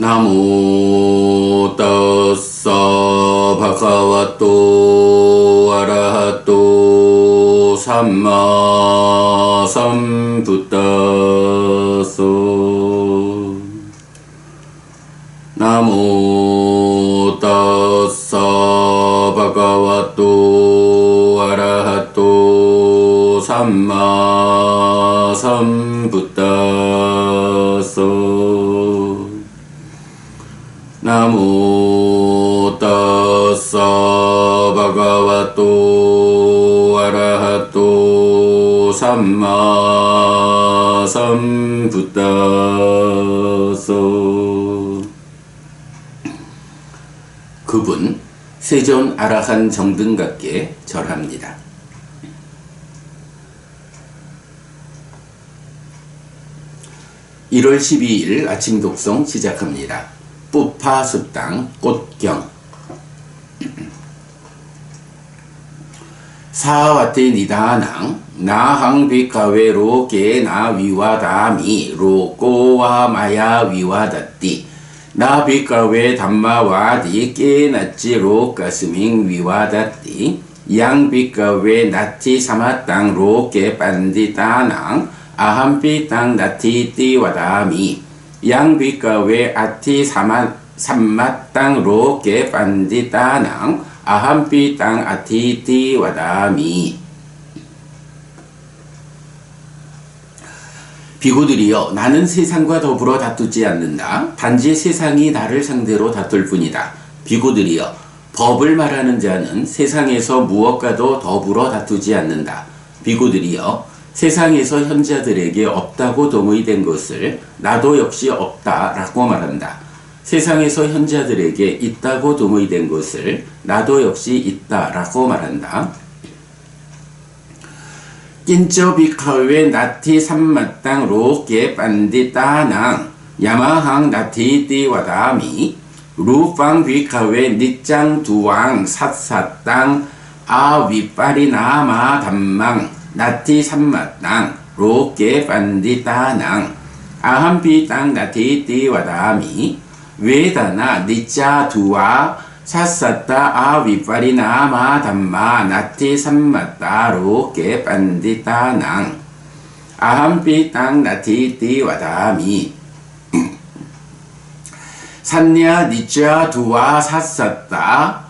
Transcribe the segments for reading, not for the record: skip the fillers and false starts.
나모 따사 바가와또 아라하또 삼마 삼부따소 나모 따사 바가와또 아라하또 삼마 삼부따소 나모 따사 바가와또 아라하또 삼마 삼부따소. 그분 세존 아라한 정등각께 절합니다. (1월 12일) 아침 독송 시작합니다. 뿌파습당 꽃경. 사와테 니다낭 나항 비카웨 로게 나 위와다미 로꼬와 마야 위와다띠 나 비카웨 담마와디 깨나찌 로가스밍 위와다띠 양 비카웨 나티 사마땅 로게 반디다낭 아함비 땅 나티 띠와다미 양 비카웨 아티 삼마땅 로게 반디다낭 아함비 땅 아티 띠와다미. 비구들이여, 나는 세상과 더불어 다투지 않는다. 단지 세상이 나를 상대로 다툴 뿐이다. 비구들이여, 법을 말하는 자는 세상에서 무엇과도 더불어 다투지 않는다. 비구들이여, 세상에서 현자들에게 없다고 동의된 것을 나도 역시 없다라고 말한다. 세상에서 현자들에게 있다고 동의된 것을 나도 역시 있다라고 말한다. 낀쩌 비카웨 나티 삼마땅 로게 반디따낭 야마항 나티 띠와다미 루팡 비카웨 니짱 두왕 삿사땅 아위파리나마 담망 나티 삼마땅 로게 반디따낭 아함비 땅 나티 띠와다미 웨다나 니짜 두와 삿사따 아위파리나마 담마 나티 삼마따 로게 반디따낭 아함비 땅 나티 띠와다미 산냐 니짜 두와 삿사따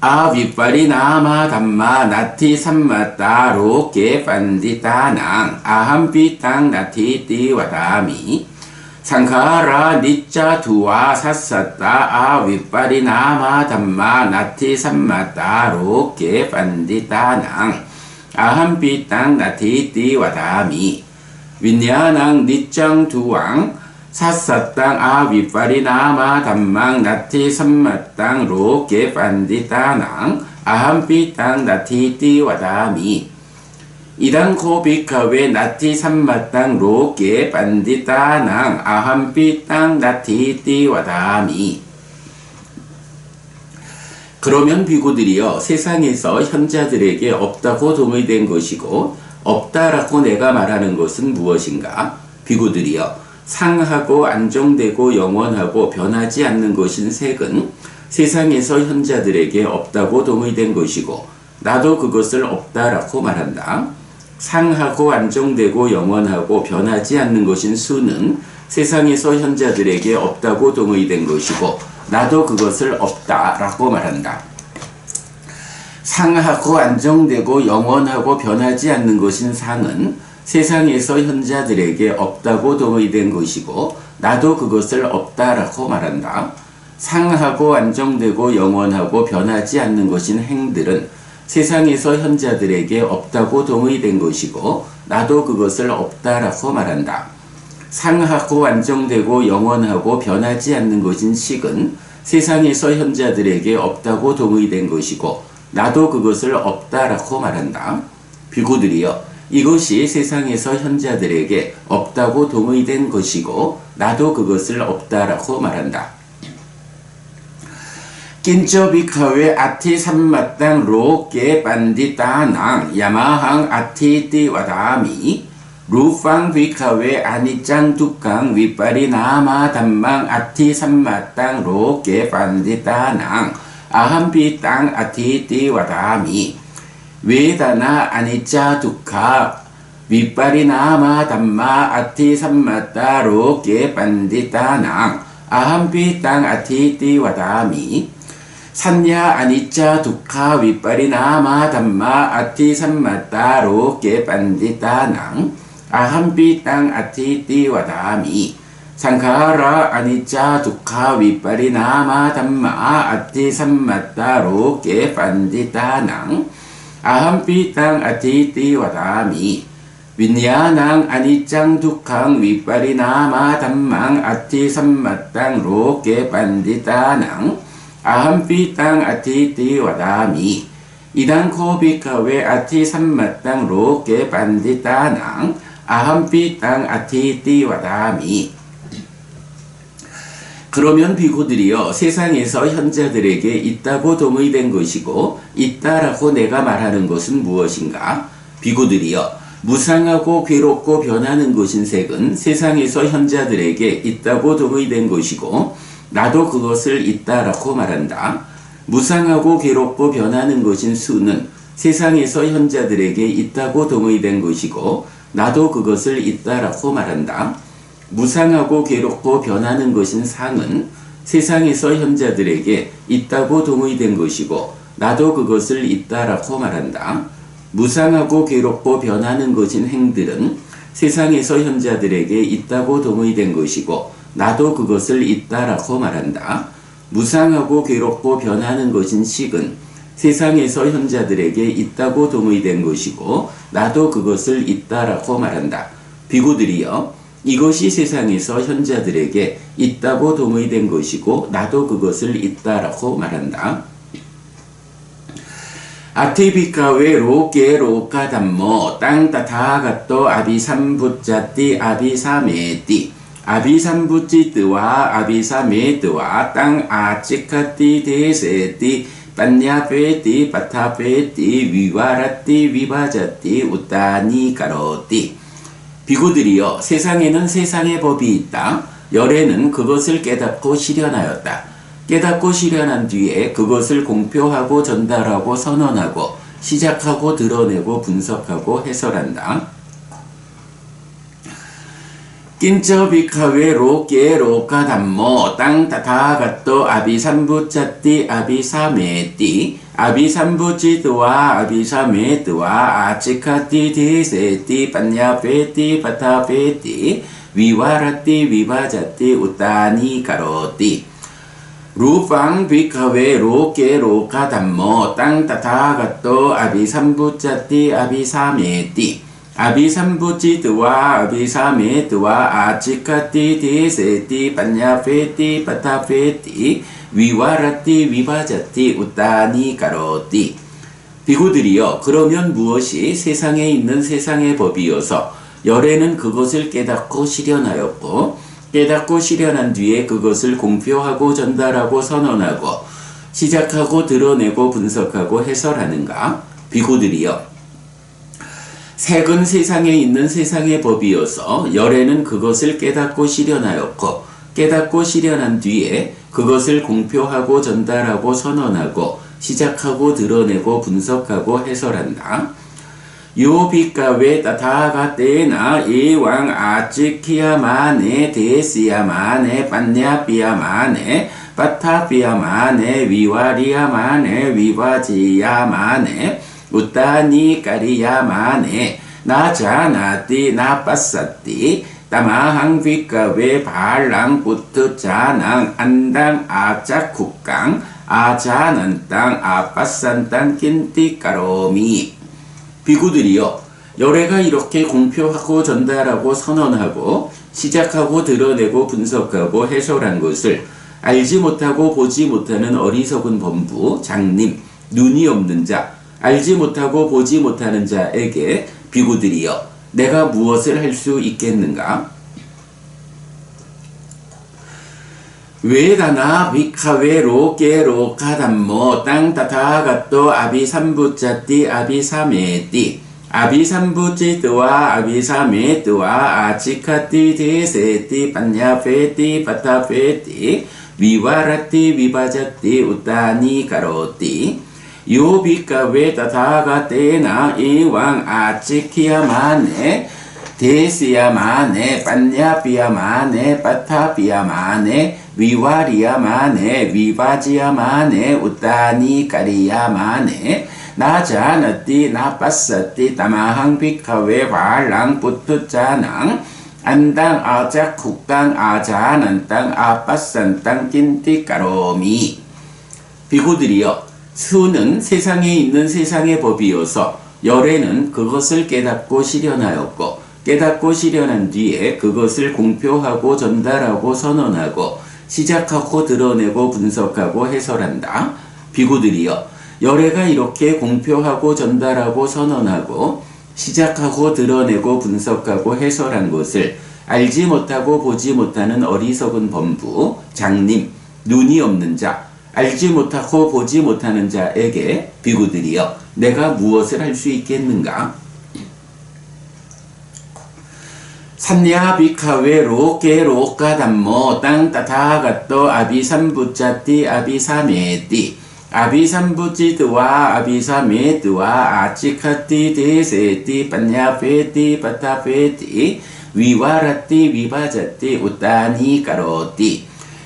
아위파리나마 담마 나티 삼마따 로게 반디따낭 아함비 땅 나티 띠와다미 상카라 니짜 두와 삿사따 아위파리나마 담마 나티 삼마따 로게 반디따낭 아함비 땅 나티 띠와다미 윈야낭 니짱 두왕 삿사땅 아위파리나마 담망 나티 삼마땅 로게 반디따낭 아함비 땅 나티 띠와다미 이당코 비카웨 나티 삼마땅 로게 반디따낭 아함비 땅 나티 띠와다미. 그러면 비구들이여, 세상에서 현자들에게 없다고 동의된 것이고 없다라고 내가 말하는 것은 무엇인가? 비구들이여, 상하고 안정되고 영원하고 변하지 않는 것인 색은 세상에서 현자들에게 없다고 동의된 것이고 나도 그것을 없다라고 말한다. 상하고 안정되고 영원하고 변하지 않는 것인 수는 세상에서 현자들에게 없다고 동의된 것이고 나도 그것을 없다라고 말한다. 상하고 안정되고 영원하고 변하지 않는 것인 상은 세상에서 현자들에게 없다고 동의된 것이고 나도 그것을 없다라고 말한다. 상하고 안정되고 영원하고 변하지 않는 것인 행들은 세상에서 현자들에게 없다고 동의된 것이고 나도 그것을 없다라고 말한다. 상하고 안정되고 영원하고 변하지 않는 것인 식은 세상에서 현자들에게 없다고 동의된 것이고 나도 그것을 없다라고 말한다. 비구들이여, 이것이 세상에서 현자들에게 없다고 동의된 것이고 나도 그것을 없다라고 말한다. 낀쩌 비카웨 아티 삼마땅 로게 반디따낭 야마항 아티 띠와다미 루팡 비카웨 아니짱 두깡 윗발이 나마 담망 아티 삼마땅 로게 반디따낭 아함비 땅 아티 띠와다미 웨다나 아니짜 두카 윗발이 나마 담마 아티 삼마따 로게 반디따낭 아함비 땅 아티 띠와다미 산야 아니짜 두카 윗발이 나마 담마 아티 삼마따 로게 반디따낭 아함비 땅 아티 띠와다미 상카라 아니짜 두카 윗발이 나마 담마 아티 삼마따 로게 반디따낭 아함비 땅 아티 띠와다미 윈야낭 아니짱 두캉 윗발이 나마 담망 아티 삼마땅 로게 반디따낭 아함비 땅 아티 띠와다미 이당코 비카웨 아티 삼마땅 로게 반디따낭 아함비 땅 아티 띠와다미 그러면 비고들이여 세상에서 현자들에게 있다고 동의된 것이고 있다라고 내가 말하는 것은 무엇인가? 비고들이여 무상하고 괴롭고 변하는 것인 색은 세상에서 현자들에게 있다고 동의된 것이고 나도 그것을 있다라고 말한다. 무상하고 괴롭고 변하는 것인 수는 세상에서 현자들에게 있다고 동의된 것이고 나도 그것을 있다라고 말한다. 무상하고 괴롭고 변하는 것인 상은 세상에서 현자들에게 있다고 동의된 것이고 나도 그것을 있다라고 말한다. 무상하고 괴롭고 변하는 것인 행들은 세상에서 현자들에게 있다고 동의된 것이고 나도 그것을 있다라고 말한다. 무상하고 괴롭고 변하는 것인 식은 세상에서 현자들에게 있다고 동의된 것이고 나도 그것을 있다라고 말한다. 비구들이여 이것이 세상에서 현자들에게 있다고 동의된 것이고 나도 그것을 있다라고 말한다. 아티비카웨 로게 로카 담모 땅 따타가또 아비삼부짜띠 아비사메띠 아비삼부찌뜨와 아비사메뜨와 땅 아치카띠 데세띠 빤냐페띠 바타페띠 위와라띠 위바자띠 우따니 가로띠 비구들이여 세상에는 세상의 법이 있다. 열에는 그것을 깨닫고 실현하였다. 깨닫고 실현한 뒤에 그것을 공표하고 전달하고 선언하고 시작하고 드러내고 분석하고 해설한다. 낀쩌비카웨 로게 로카 담모 땅 타타가또 아비삼부짜띠 아비사메띠 아비삼부찌뜨와 아비사메뜨와 아치카띠 디세띠 빤냐페띠 바타페띠 위와라띠 위바자띠 우따니 가로띠 루팡 비카웨 로게 로카 담모 땅 타타가또 아비삼부짜띠 아비사메띠 아비삼부찌뜨와 아비사메뜨와 아치카띠 디세띠 빤냐페띠 바타페띠 위와라띠 위바자띠 우따니 가로띠 비구들이여 그러면 무엇이 세상에 있는 세상의 법이어서 열에는 그것을 깨닫고 실현하였고 깨닫고 실현한 뒤에 그것을 공표하고 전달하고 선언하고 시작하고 드러내고 분석하고 해설하는가? 비구들이여 색은 세상에 있는 세상의 법이어서 열에는 그것을 깨닫고 실현하였고 깨닫고 실현한 뒤에 그것을 공표하고 전달하고 선언하고 시작하고 드러내고 분석하고 해설한다. 요비카웨 따타가테나 예왕 아치키야마네 데시야마네 빤냐비야마네 바타비야마네 위와리야마네 위바지야마네 우따니 까리야마네 나자나띠 나빠사띠 따마항 비카웨 발랑 부트자낭 안당 아짜쿠깡 아자난 땅 아빠산 땅 낀띠 까로미 비구들이여 열애가 이렇게 공표하고 전달하고 선언하고 시작하고 드러내고 분석하고 해설한 것을 알지 못하고 보지 못하는 어리석은 범부 장님 눈이 없는 자 알지 못하고 보지 못하는 자에게 비구들이여 내가 무엇을 할 수 있겠는가? 웨다나 비카웨 로게 로카 담모 땅 타타가또 아비삼부짜띠 아비사메띠 아비삼부지드와 아비사메드와 아치카티 데세티 판야페티 파타페티 위와라티 위바자티 우타니 가로티 요비카웨 타타가테나 이왕 아치키야마네 데시야마네 판야피야마네 파타피야마네 위와리야마네 위바지야마네 우타니 가리야마네 나자나띠 나빠사띠 따마항 비카웨 발랑 뿌투자낭 안당 아작 국강 아자난땅 아빠산땅 낀띠 까로미 비구들이여 수는 세상에 있는 세상의 법이어서 열애는 그것을 깨닫고 실현하였고 깨닫고 실현한 뒤에 그것을 공표하고 전달하고 선언하고 시작하고 드러내고 분석하고 해설한다. 비구들이여 열애가 이렇게 공표하고 전달하고 선언하고 시작하고 드러내고 분석하고 해설한 것을 알지 못하고 보지 못하는 어리석은 범부, 장님, 눈이 없는 자, 알지 못하고 보지 못하는 자에게 비구들이여 내가 무엇을 할 수 있겠는가? 산야 비카웨 로케 로카 담모 땅 따타가또 아비삼부짜띠 아비사메띠 아비삼부지드와 아비사메드와 아치카티 데세티 판야페티 파타페티 위와라티 위바자티 우타니 가로티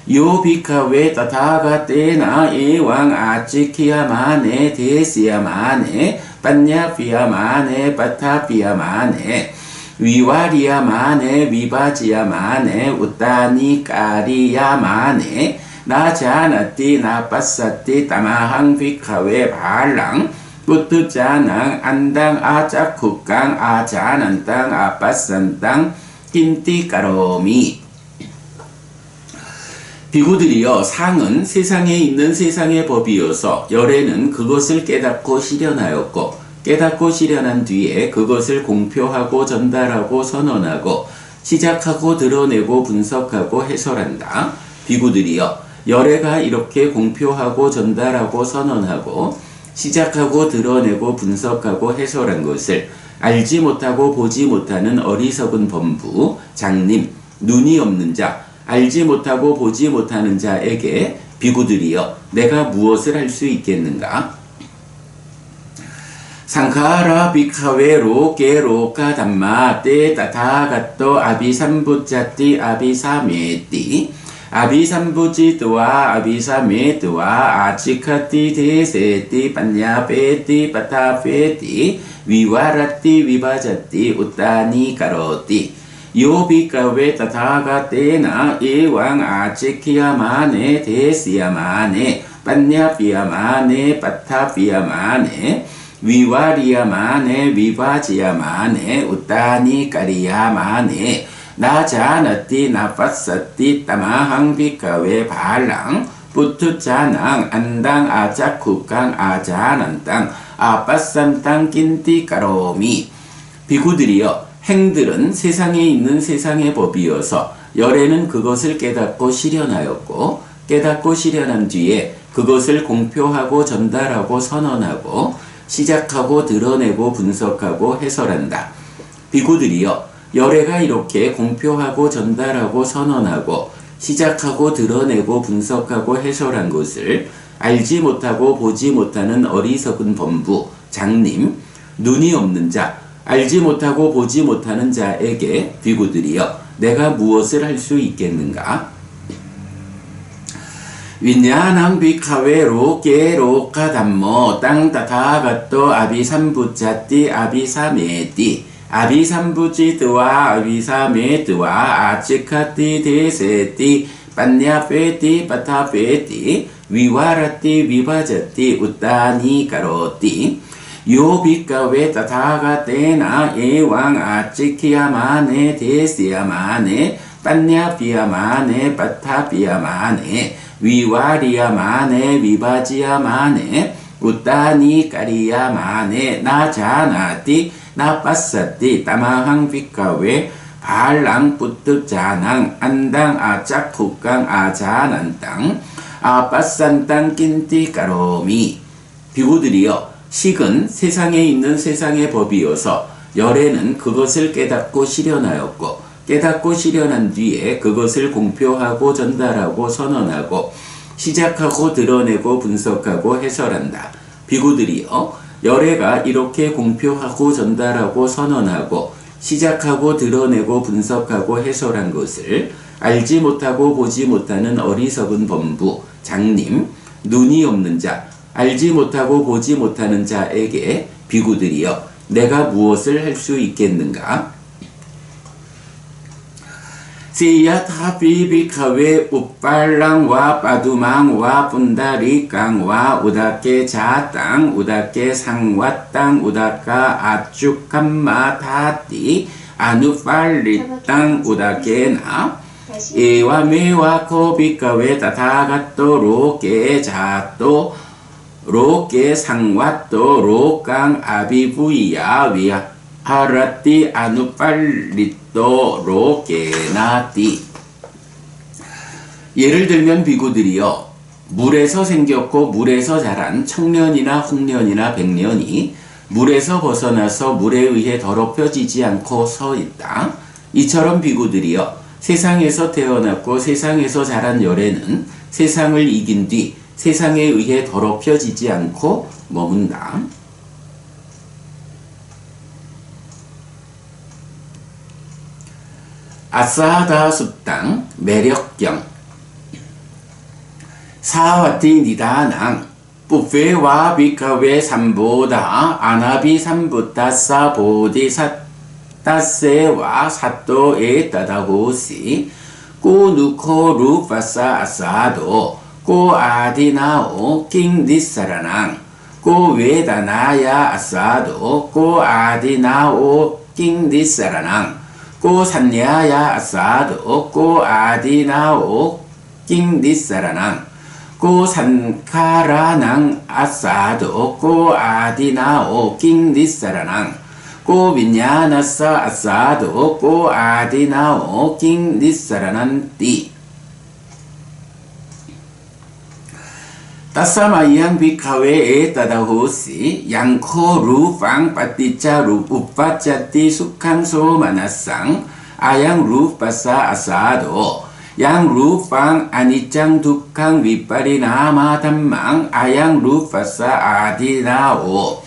요비카웨 타타가테나 에왕 아치키야마네 데시야마네 판야피야마네 파타피야마네 위와리야마네 위바지야마네 우타니 까리야마네 나자나띠 나빠사띠 따마항 비카웨 발랑 뿌투자낭 안당 아짝국강 아자난땅 아빠산땅 낀띠 까로미 비구들이여 상은 세상에 있는 세상의 법이어서 열애는 그것을 깨닫고 실현하였고 깨닫고 실현한 뒤에 그것을 공표하고 전달하고 선언하고 시작하고 드러내고 분석하고 해설한다. 비구들이여 열애가 이렇게 공표하고 전달하고 선언하고 시작하고 드러내고 분석하고 해설한 것을 알지 못하고 보지 못하는 어리석은 범부, 장님, 눈이 없는 자, 알지 못하고 보지 못하는 자에게 비구들이여 내가 무엇을 할 수 있겠는가? 상카라 비카웨 로케 로카 담마 떼 타타가또 아비삼부짜띠 아비사메띠 아비삼부지드와 아비사메드와 아치카티 데세티 판야페티 파타페티 위와라티 위바자티 우타니 가로티 요비카웨 타타가테나 에왕 아치키야마네 데시야마네 판야피야마네 파타피야마네 위와리야마네 위바지야마네 우타니 까리야마네 나자나띠 나빠사띠 따마항 비카웨 발랑 뿌투자낭 안당 아짝국강 아자난땅 아빠산땅 낀띠 까로미 비구들이여 행들은 세상에 있는 세상의 법이어서 열애는 그것을 깨닫고 실현하였고 깨닫고 실현한 뒤에 그것을 공표하고 전달하고 선언하고 시작하고 드러내고 분석하고 해설한다. 비구들이여 열애가 이렇게 공표하고 전달하고 선언하고 시작하고 드러내고 분석하고 해설한 것을 알지 못하고 보지 못하는 어리석은 범부, 장님, 눈이 없는 자, 알지 못하고 보지 못하는 자에게 비구들이여 내가 무엇을 할 수 있겠는가? 윈야낭 비카웨 로케 로카 담모 땅 타타가또 아비삼부짜띠 아비사메띠 아비삼부지드와 아비사메드와 아치카티 데세티 판야페티 파타페티 위와라티 위바자티 우타니 가로티 요비카웨 타타가테나 에왕 아치키야마네 데시야마네 판야피야마네 파타피야마네 위와리야마네 위바지야마네 우타니 까리야마네 나자나띠 나빠사띠 따마항 비카웨 발랑 뿌뜨자낭 안당 아짝국강 아자난땅 아빠산땅 낀띠 까로미 비구들이여 식은 세상에 있는 세상의 법이어서 열애는 그것을 깨닫고 실현하였고 깨닫고 실현한 뒤에 그것을 공표하고 전달하고 선언하고 시작하고 드러내고 분석하고 해설한다. 비구들이여 열애가 이렇게 공표하고 전달하고 선언하고 시작하고 드러내고 분석하고 해설한 것을 알지 못하고 보지 못하는 어리석은 범부, 장님, 눈이 없는 자, 알지 못하고 보지 못하는 자에게 비구들이여 내가 무엇을 할 수 있겠는가? 시야타비비카웨 우빨랑와 빠두망와 분다리깡와 우다케 자땅 우다케 상와땅 우다카 아축함마 타띠 아누팔리땅 우다케나 에와메와 코비카웨 타타가또 로케 자또 로케 상와또 로깡 아비부이야 위야 하라띠 아누팔리또 로케나띠. 예를 들면 비구들이여 물에서 생겼고 물에서 자란 청년이나 홍년이나 백년이 물에서 벗어나서 물에 의해 더럽혀지지 않고 서 있다. 이처럼 비구들이여 세상에서 태어났고 세상에서 자란 열애는 세상을 이긴 뒤 세상에 의해 더럽혀지지 않고 머문다. 아싸하다 숫당 매력경 사와티 니다낭 부페와 비카웨 삼보다 아나비 삼부타사 보디사타세와 사토에 따다호시 꾸누코 루파사 아사도 고 아디나오 킹디사라낭 고 웨다나야 아사도 고 아디나오 킹디사라낭 고 산야야 아사도 고 아디나오 킹디사라낭 고 산카라낭 아사도 고 아디나오 킹디사라낭 고 빈야나사 아사도 고 아디나오 킹디사라난띠. 따사마이양 비카웨에 따다호시 양코 루팡 빠띠짜 루우빠짜띠 수캉소 마나상 아양 루빠사 아사도 양 루팡 아니짱 두캉 윗바리나마 담망 아양 루빠사 아디나오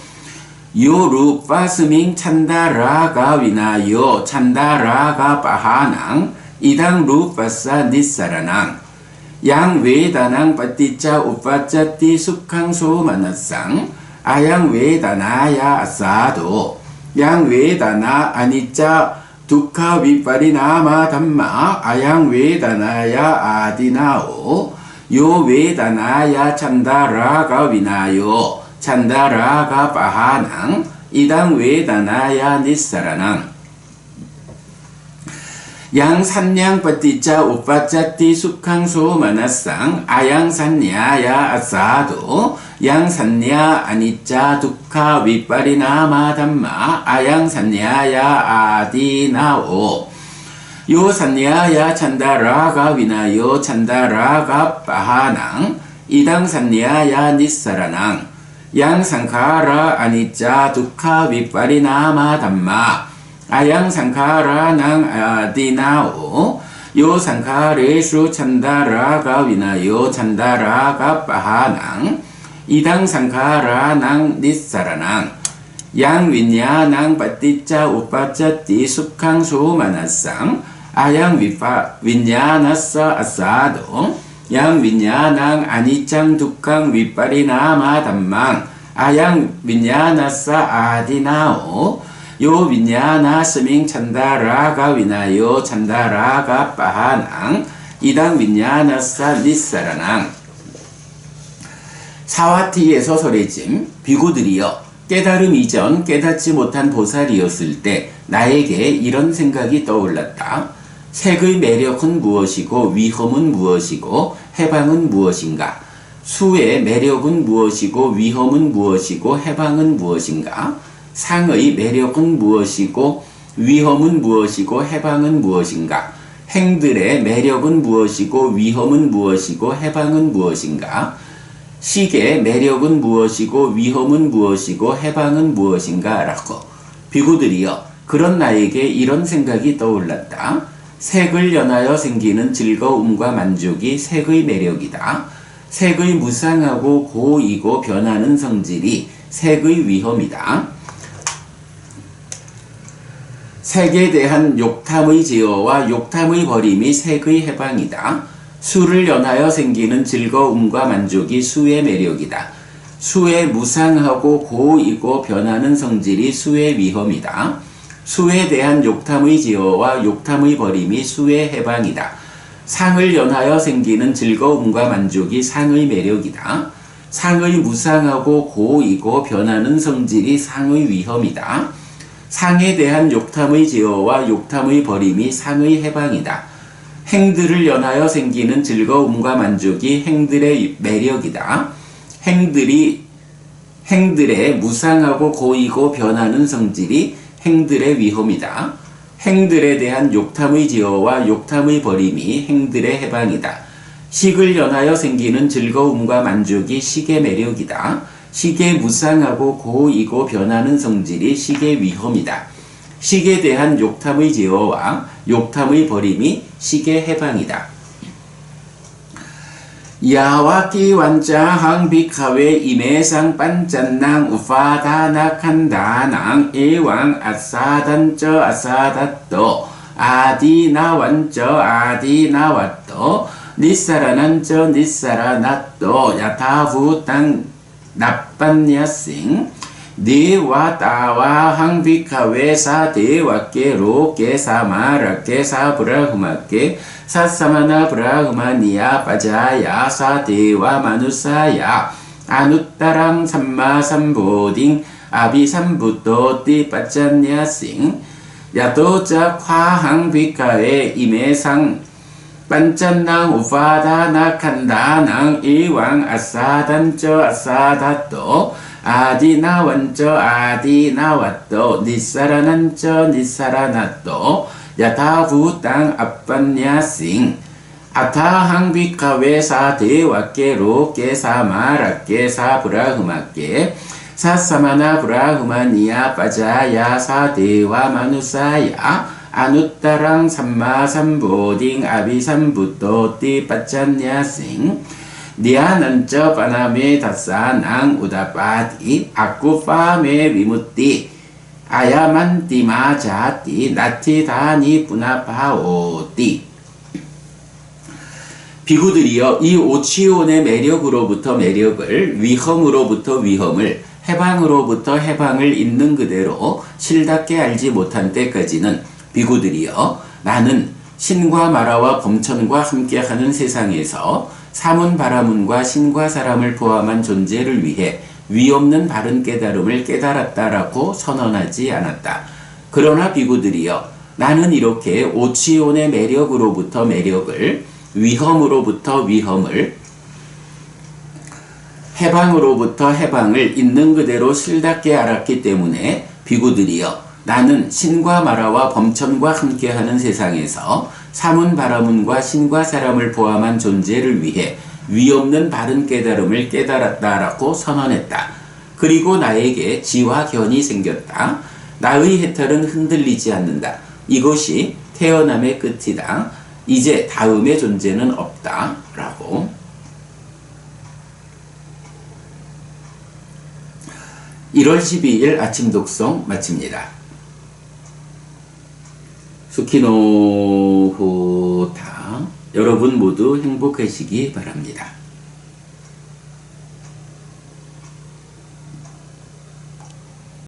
요 루빠스밍 찬다라가 위나요 찬다라가 빠하낭 이당 루빠사 니사라낭 양 외다낭 빠띠짜 우빠짜띠 수캉소 마나상 아양 외다나야 아사도 양 외다나 아니짜 두카 윗바리나마 담마 아양 외다나야 아디나오 요 외다나야 찬다라가 위나요 찬다라가 빠하낭 이당 외다나야 니사라낭 양 산냥 빠띠짜 우빠짜띠 수캉소 마나상 아양 산야야 아사도 양 산야 아니짜 두카 윗바리나마 담마 아양 산야야 아디나오 요 산야야 찬다라가 위나요 찬다라가 빠하낭 이당 산야야 니사라낭 양 상카라 아니짜 두카 윗바리나마 담마 아양 상카라낭 아디나오 요 상카레슈 찬다라가 위나요 찬다라가 빠하낭 이당 상카라낭 니사라낭 양 윈야낭 빠띠짜 우빠짜띠 수캉소 마나상 아양 윈야나사 아사도 양 윈야낭 아니짱 두캉 윗바리나마 담망 아양 윈야나사 아디나오 요 윈야나 스밍 찬다라가 위나요 찬다라가 빠하낭 이당 윈야나사 니사라낭. 사와티에서 설해짐 비구들이여 깨달음 이전 깨닫지 못한 보살이었을 때 나에게 이런 생각이 떠올랐다. 색의 매력은 무엇이고 위험은 무엇이고 해방은 무엇인가? 수의 매력은 무엇이고 위험은 무엇이고 해방은 무엇인가? 상의 매력은 무엇이고 위험은 무엇이고 해방은 무엇인가? 행들의 매력은 무엇이고 위험은 무엇이고 해방은 무엇인가? 식의 매력은 무엇이고 위험은 무엇이고 해방은 무엇인가 라고. 비구들이여, 그런 나에게 이런 생각이 떠올랐다. 색을 연하여 생기는 즐거움과 만족이 색의 매력이다. 색의 무상하고 고이고 변하는 성질이 색의 위험이다. 색에 대한 욕탐의 제어와 욕탐의 버림이 색의 해방이다. 수를 연하여 생기는 즐거움과 만족이 수의 매력이다. 수의 무상하고 고이고 변하는 성질이 수의 위험이다. 수에 대한 욕탐의 제어와 욕탐의 버림이 수의 해방이다. 상을 연하여 생기는 즐거움과 만족이 상의 매력이다. 상의 무상하고 고이고 변하는 성질이 상의 위험이다. 상에 대한 욕탐의 제어와 욕탐의 버림이 상의 해방이다. 행들을 연하여 생기는 즐거움과 만족이 행들의 매력이다. 행들의 무상하고 고이고 변하는 성질이 행들의 위험이다. 행들에 대한 욕탐의 제어와 욕탐의 버림이 행들의 해방이다. 식을 연하여 생기는 즐거움과 만족이 식의 매력이다. 식의 무상하고 고이고 변하는 성질이 식의 위험이다. 식에 대한 욕탐의 제어와 욕탐의 버림이 식의 해방이다. 야와키 완자항 비카웨 이메상 반짠낭 우파다나칸다낭 에왕 아사단쩌 아사다떠 아디나 완쩌 아디나 왓떠 니사라난쩌 니사라나떠 야타후땅 나빤냐싱 니와 따와 항비카웨 사데와께 로께 사마라께 사브라흐마께 사사마나 브라흐마니야 빠자야 사데와 마누사야 아누따랑 삼마삼보딩 아비삼부토 띠빠짠냐싱 야도자 화항비카웨 임해상 반짠낭 우파다나 칸다낭 이왕 아사단쩌 아사다떠 아디나 완쩌 아디나 왓떠 니사라난쩌 니사라나떠 야타부땅 아빤냐싱 아타항 비카웨 사데와께 로께 사마라께 사브라흐마께 사사마나 브라흐마니야 빠자야 사데와 마누사야 아누따랑 삼마삼보딩 아비삼부토 띠빠짠냐싱 니아난쩌 빠나메 다사낭 우다빠디 아쿠파메 위무띠 아야만띠마 자띠 나티다니 뿌나파오띠. 비구들이여, 이 오치온의 매력으로부터 매력을, 위험으로부터 위험을, 해방으로부터 해방을 있는 그대로 실답게 알지 못한 때까지는 비구들이여, 나는 신과 마라와 범천과 함께하는 세상에서 사문 바라문과 신과 사람을 포함한 존재를 위해 위없는 바른 깨달음을 깨달았다라고 선언하지 않았다. 그러나 비구들이여, 나는 이렇게 오치온의 매력으로부터 매력을, 위험으로부터 위험을, 해방으로부터 해방을 있는 그대로 실답게 알았기 때문에 비구들이여, 나는 신과 마라와 범천과 함께하는 세상에서 사문 바라문과 신과 사람을 포함한 존재를 위해 위없는 바른 깨달음을 깨달았다라고 선언했다. 그리고 나에게 지와 견이 생겼다. 나의 해탈은 흔들리지 않는다. 이것이 태어남의 끝이다. 이제 다음의 존재는 없다. 라고. (1월 12일) 아침 독송 마칩니다. 수키노호타. 여러분 모두 행복하시기 바랍니다.